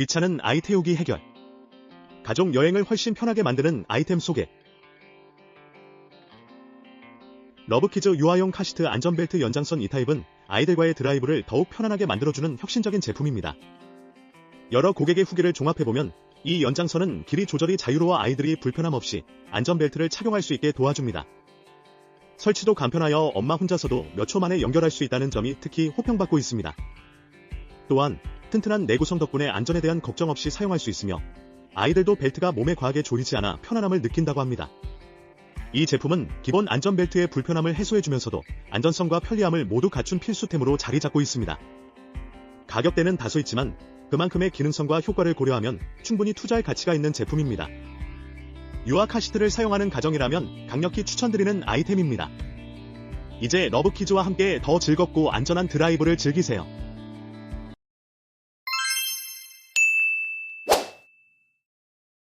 귀찮은 아이 태우기 해결. 가족 여행을 훨씬 편하게 만드는 아이템 소개. 러브키즈 유아용 카시트 안전벨트 연장선 2타입은 아이들과의 드라이브를 더욱 편안하게 만들어주는 혁신적인 제품입니다. 여러 고객의 후기를 종합해보면 이 연장선은 길이 조절이 자유로워 아이들이 불편함 없이 안전벨트를 착용할 수 있게 도와줍니다. 설치도 간편하여 엄마 혼자서도 몇 초 만에 연결할 수 있다는 점이 특히 호평받고 있습니다. 또한 튼튼한 내구성 덕분에 안전에 대한 걱정 없이 사용할 수 있으며 아이들도 벨트가 몸에 과하게 조이지 않아 편안함을 느낀다고 합니다. 이 제품은 기본 안전벨트의 불편함을 해소해주면서도 안전성과 편리함을 모두 갖춘 필수템으로 자리 잡고 있습니다. 가격대는 다소 있지만 그만큼의 기능성과 효과를 고려하면 충분히 투자할 가치가 있는 제품입니다. 유아 카시트를 사용하는 가정이라면 강력히 추천드리는 아이템입니다. 이제 러브키즈와 함께 더 즐겁고 안전한 드라이브를 즐기세요.